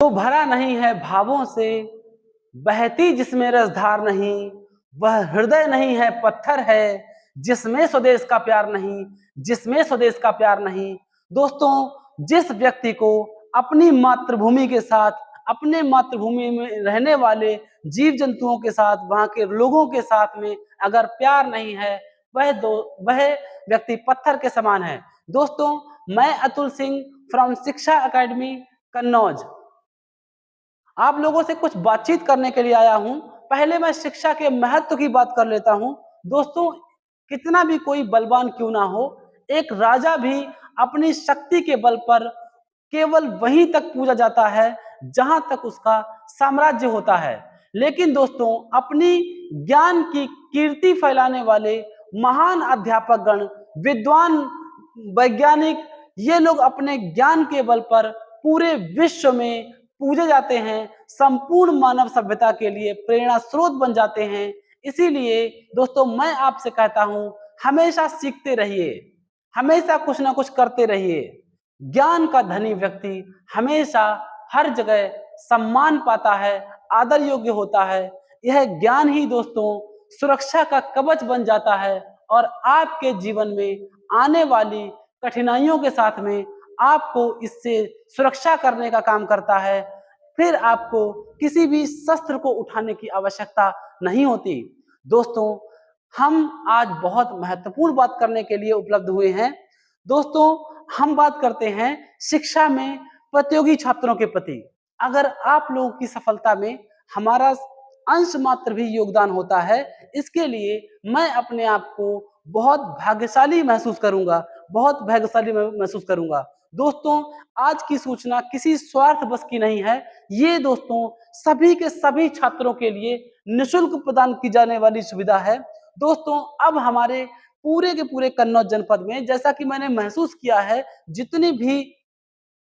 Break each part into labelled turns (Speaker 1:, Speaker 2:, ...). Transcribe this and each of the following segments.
Speaker 1: तो भरा नहीं है भावों से, बहती जिसमें रसधार नहीं, वह हृदय नहीं है पत्थर है, जिसमें स्वदेश का प्यार नहीं, जिसमें स्वदेश का प्यार नहीं। दोस्तों, जिस व्यक्ति को अपनी मातृभूमि के साथ, अपने मातृभूमि में रहने वाले जीव जंतुओं के साथ, वहां के लोगों के साथ में अगर प्यार नहीं है, वह व्यक्ति पत्थर के समान है। दोस्तों, मैं अतुल सिंह फ्रॉम शिक्षा एकेडमी कन्नौज आप लोगों से कुछ बातचीत करने के लिए आया हूं। पहले मैं शिक्षा के महत्व की बात कर लेता हूं। दोस्तों, कितना भी कोई बलवान क्यों ना हो, एक राजा भी अपनी शक्ति के बल पर केवल वहीं तक पूजा जाता है जहां तक उसका साम्राज्य होता है। लेकिन दोस्तों, अपनी ज्ञान की कीर्ति फैलाने वाले महान अध्यापक गण, विद्वान, वैज्ञानिक, ये लोग अपने ज्ञान के बल पर पूरे विश्व में पूजे जाते हैं, संपूर्ण मानव सभ्यता के लिए प्रेरणा स्रोत बन जाते हैं। इसीलिए दोस्तों, मैं आपसे कहता हूं, हमेशा सीखते रहिए, हमेशा कुछ ना कुछ करते रहिए। ज्ञान का धनी व्यक्ति हमेशा हर जगह सम्मान पाता है, आदर योग्य होता है। यह ज्ञान ही दोस्तों सुरक्षा का कवच बन जाता है और आपके जीवन में आने वाली कठिनाइयों के साथ में आपको इससे सुरक्षा करने का काम करता है। फिर आपको किसी भी शस्त्र को उठाने की आवश्यकता नहीं होती। दोस्तों, हम आज बहुत महत्वपूर्ण बात करने के लिए उपलब्ध हुए हैं। दोस्तों, हम बात करते हैं शिक्षा में प्रतियोगी छात्रों के प्रति। अगर आप लोगों की सफलता में हमारा अंश मात्र भी योगदान होता है, इसके लिए मैं अपने आप को बहुत भाग्यशाली महसूस करूंगा, बहुत भाग्यशाली महसूस करूंगा। दोस्तों, आज की सूचना किसी स्वार्थ बस की नहीं है। ये दोस्तों सभी के सभी छात्रों के लिए निःशुल्क प्रदान की जाने वाली सुविधा है। दोस्तों, अब हमारे पूरे के पूरे कन्नौज जनपद में, जैसा कि मैंने महसूस किया है, जितनी भी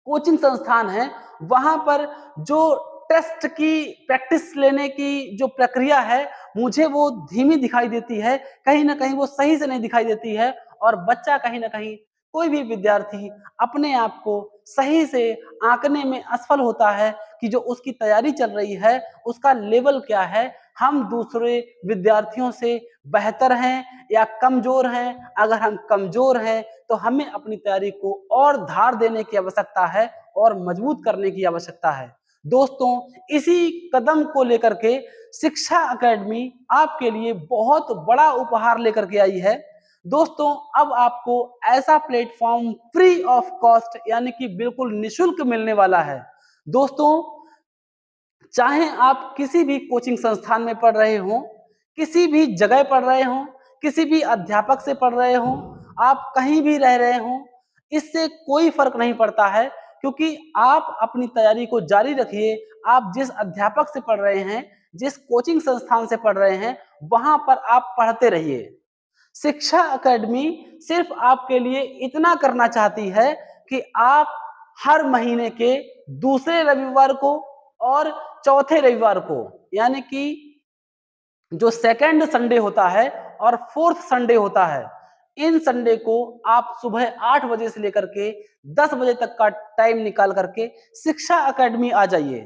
Speaker 1: कोचिंग संस्थान है, वहां पर जो टेस्ट की प्रैक्टिस लेने की जो प्रक्रिया है, मुझे वो धीमी दिखाई देती है, कहीं ना कहीं वो सही से नहीं दिखाई देती है। और बच्चा कहीं ना कहीं, कोई भी विद्यार्थी अपने आप को सही से आंकने में असफल होता है कि जो उसकी तैयारी चल रही है उसका लेवल क्या है, हम दूसरे विद्यार्थियों से बेहतर हैं या कमजोर हैं। अगर हम कमजोर हैं तो हमें अपनी तैयारी को और धार देने की आवश्यकता है और मजबूत करने की आवश्यकता है। दोस्तों, इसी कदम को लेकर के शिक्षा एकेडमी आपके लिए बहुत बड़ा उपहार लेकर के आई है। दोस्तों, अब आपको ऐसा प्लेटफॉर्म फ्री ऑफ कॉस्ट यानी कि बिल्कुल निशुल्क मिलने वाला है। दोस्तों, चाहे आप किसी भी कोचिंग संस्थान में पढ़ रहे हो, किसी भी जगह पढ़ रहे हो, किसी भी अध्यापक से पढ़ रहे हो, आप कहीं भी रह रहे हो, इससे कोई फर्क नहीं पड़ता है, क्योंकि आप अपनी तैयारी को जारी रखिए। आप जिस अध्यापक से पढ़ रहे हैं, जिस कोचिंग संस्थान से पढ़ रहे हैं, वहां पर आप पढ़ते रहिए। शिक्षा एकेडमी सिर्फ आपके लिए इतना करना चाहती है कि आप हर महीने के दूसरे रविवार को और चौथे रविवार को, यानी कि जो सेकंड संडे होता है और फोर्थ संडे होता है, इन संडे को आप सुबह 8 बजे से लेकर के 10 बजे तक का टाइम निकाल करके शिक्षा एकेडमी आ जाइए।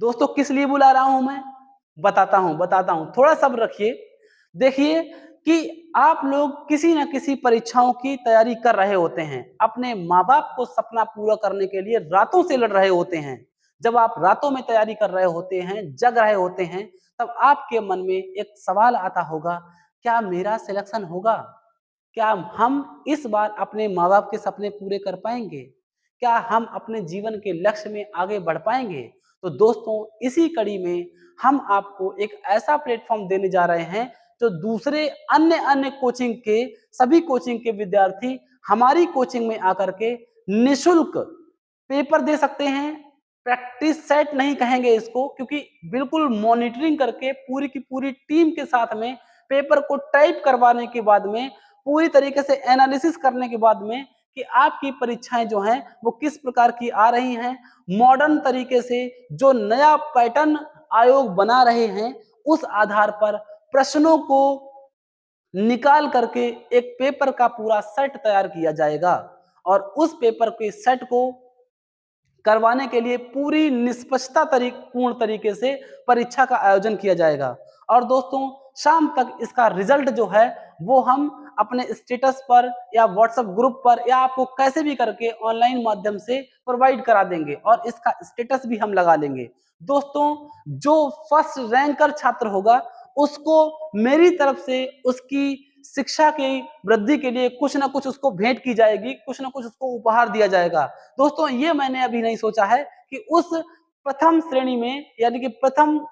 Speaker 1: दोस्तों, किस लिए बुला रहा हूं मैं, बताता हूं, थोड़ा सब्र रखिए। देखिए कि आप लोग किसी न किसी परीक्षाओं की तैयारी कर रहे होते हैं, अपने माँ बाप को सपना पूरा करने के लिए रातों से लड़ रहे होते हैं। जब आप रातों में तैयारी कर रहे होते हैं, जग रहे होते हैं, तब आपके मन में एक सवाल आता होगा, क्या मेरा सिलेक्शन होगा? क्या हम इस बार अपने माँ बाप के सपने पूरे कर पाएंगे? क्या हम अपने जीवन के लक्ष्य में आगे बढ़ पाएंगे? तो दोस्तों, इसी कड़ी में हम आपको एक ऐसा प्लेटफॉर्म देने जा रहे हैं जो दूसरे अन्य अन्य कोचिंग के, सभी कोचिंग के विद्यार्थी हमारी कोचिंग में आकर के निशुल्क पेपर दे सकते हैं। प्रैक्टिस सेट नहीं कहेंगे इसको, क्योंकि बिल्कुल मॉनिटरिंग करके पूरी की पूरी टीम के साथ में पेपर को टाइप करवाने के बाद में, पूरी तरीके से एनालिसिस करने के बाद में, कि आपकी परीक्षाएं जो हैं वो किस प्रकार की आ रही हैं, मॉडर्न तरीके से जो नया पैटर्न आयोग बना रहे हैं, उस आधार पर प्रश्नों को निकाल करके एक पेपर का पूरा सेट तैयार किया जाएगा। और उस पेपर के सेट को करवाने के लिए पूरी निष्पक्षता पूर्ण तरीके से परीक्षा का आयोजन किया जाएगा। और दोस्तों शाम तक इसका रिजल्ट जो है वो हम अपने स्टेटस पर या व्हाट्सएप ग्रुप पर या आपको कैसे भी करके ऑनलाइन माध्यम से प्रोवाइड करा देंगे और इसका स्टेटस भी हम लगा लेंगे। दोस्तों जो फर्स्ट रैंकर छात्र होगा उसको मेरी तरफ से उसकी शिक्षा की वृद्धि के लिए कुछ ना कुछ उसको भेंट की जाएगी, कुछ ना कुछ उसको उपहार दिया जाएगा। दोस्तों ये मैंने अभी नहीं सोचा है कि उस प्रथम श्रेणी में यानी कि प्रथम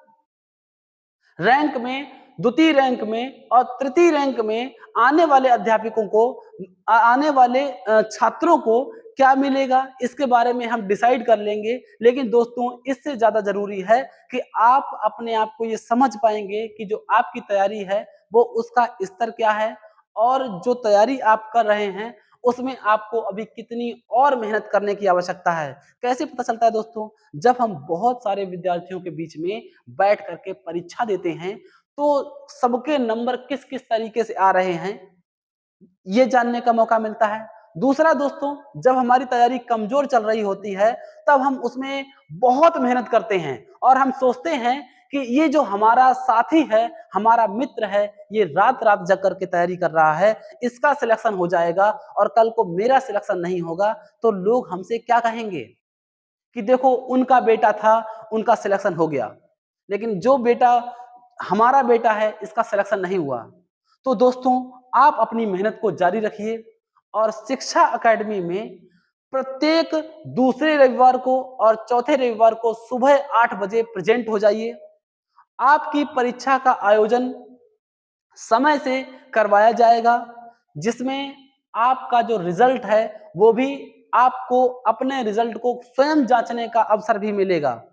Speaker 1: रैंक में, द्वितीय रैंक में और तृतीय रैंक में आने वाले अध्यापकों को आने वाले छात्रों को क्या मिलेगा इसके बारे में हम डिसाइड कर लेंगे। लेकिन दोस्तों इससे ज़्यादा ज़रूरी है कि आप अपने आप को ये समझ पाएँगे कि जो आपकी तैयारी है वो उसका स्तर क्या है और जो तैयारी आप कर रहे हैं उसमें आपको अभी कितनी और मेहनत करने की आवश्यकता है। कैसे पता चलता है दोस्तों? जब हम बहुत सारे विद्यार्थियों के बीच में बैठ कर के परीक्षा देते हैं, तो सबके नंबर किस-किस तरीके से आ रहे हैं, ये जानने का मौका मिलता है। दूसरा दोस्तों, जब हमारी तैयारी कमज़ोर चल रही होती है, तब हम उसमें बहुत मेहनत करते हैं और हम सोचते हैं कि ये जो हमारा साथी है, हमारा मित्र है, ये रात-रात जग कर के तैयारी कर रहा है, इसका सिलेक्शन हो जाएगा और कल को मेरा सिलेक्शन नहीं होगा, तो लोग हमसे क्या कहेंगे? कि देखो उनका बेटा था, उनका सिलेक्शन हो गया। लेकिन जो बेटा हमारा बेटा है, इसका सिलेक्शन नहीं हुआ। तो दोस्तों, आप अपनी मेहनत को जारी रखिए और शिक्षा अकेडमी में प्रत्येक दूसरे रविवार को और चौथे रविवार को सुबह 8 बजे प्रेज़ेंट हो जाइए। आपकी परीक्षा का आयोजन समय से करवाया जाएगा, जिसमें आपका जो रिज़ल्ट है, वो भी आपको अपने रिज़ल्ट को स्वयं जाँचने का अवसर भी मिलेगा।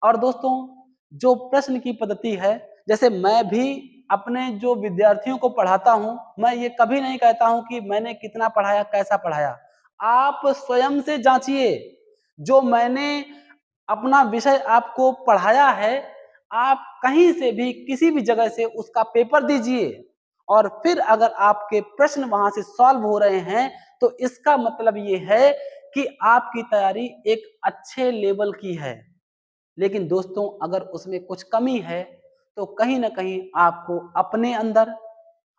Speaker 1: और दोस्तों, जो प्रश्न की पद्धति है, जैसे मैं भी अपने जो विद्यार्थियों को पढ़ाता हूँ, मैं ये कभी नहीं कहता हूँ कि मैंने कितना पढ़ाया, कैसा पढ़ाया। आप स्वयं से जाँचिए, जो मैंने अपना विषय आपको पढ़ाया है, आप कहीं से भी, किसी भी जगह से उसका पेपर दीजिए और फिर अगर आपके प्रश्न वहाँ से सॉल्व हो रहे हैं, तो इसका मतलब ये है कि आपकी तैयारी एक अच्छे लेवल की है। लेकिन दोस्तों अगर उसमें कुछ कमी है, तो कहीं न कहीं आपको अपने अंदर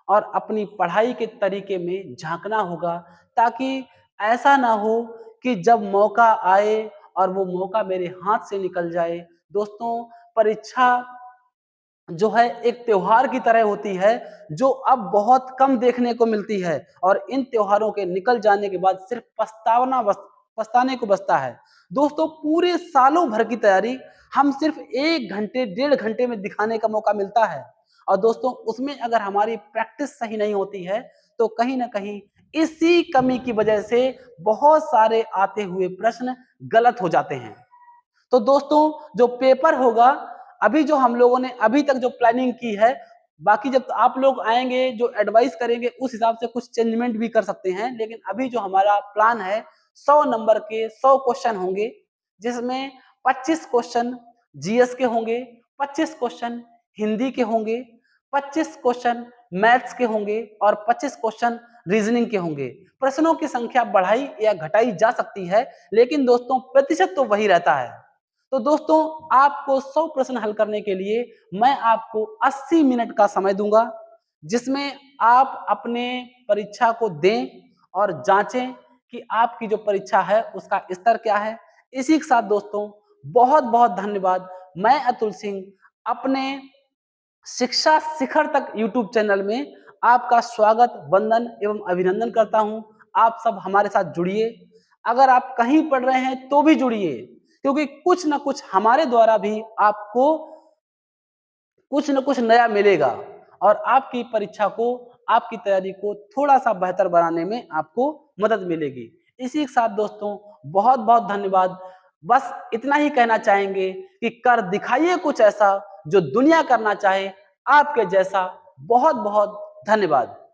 Speaker 1: और अपनी पढ़ाई के तरीके में झाँकना होगा, ताकि ऐसा ना हो कि जब मौका आए और वो मौका मेरे हाथ से निकल जाए। दोस्तों, परीक्षा जो है एक त्योहार की तरह होती है, जो अब बहुत कम देखने को मिलती है और इन त्योहारों के निकल जाने के बाद सिर्फ पछताने को बचता है। दोस्तों पूरे सालों भर की तैयारी हम सिर्फ 1 घंटे, डेढ़ घंटे में दिखाने का मौका मिलता है और दोस्तों उसमें अगर हमारी प्रैक्टिस सही नहीं होती है, तो कहीं न कहीं इसी कमी की वजह से बहुत सारे आते हुए प्रश्न गलत हो जाते हैं। तो दोस्तों जो पेपर होगा, अभी जो हम लोगों ने अभी तक जो प्लानिंग की है, बाकी जब आप लोग आएँगे जो एडवाइस करेंगे उस हिसाब से कुछ चेंजमेंट भी कर सकते हैं। लेकिन अभी जो हमारा प्लान है 100 नंबर के 100 क्वेश्चन होंगे, जिसमें 25 क्वेश्चन जीएस के होंगे, 25 क्वेश्चन हिंदी के होंगे, 25 क्वेश्चन मैथ्स के होंगे और 25 क्वेश्चन रीजनिंग के होंगे। प्रश्नों की संख्या बढ़ाई या घटाई जा सकती है, लेकिन दोस्तों प्रतिशत तो वही रहता है। तो दोस्तों आपको 100 प्रश्न हल करने के लिए मैं आपको 80 मिनट का समय दूंगा, जिसमें आप अपने परीक्षा को दें और जांचें कि आपकी जो परीक्षा है उसका स्तर क्या है। इसी के साथ दोस्तों बहुत बहुत धन्यवाद। मैं अतुल सिंह अपने शिक्षा शिखर तक यूट्यूब चैनल में आपका स्वागत, वंदन एवं अभिनंदन करता हूं। आप सब हमारे साथ जुड़िए। अगर आप कहीं पढ़ रहे हैं तो भी जुड़िए, क्योंकि कुछ ना कुछ हमारे द्वारा भी आपको कुछ न कुछ नया मिलेगा और आपकी परीक्षा को, आपकी तैयारी को थोड़ा-सा बेहतर बनाने में आपको मदद मिलेगी। इसी के साथ दोस्तों बहुत-बहुत धन्यवाद। बस इतना ही कहना चाहेंगे कि कर दिखाइए कुछ ऐसा जो दुनिया करना चाहे आपके जैसा। बहुत-बहुत धन्यवाद।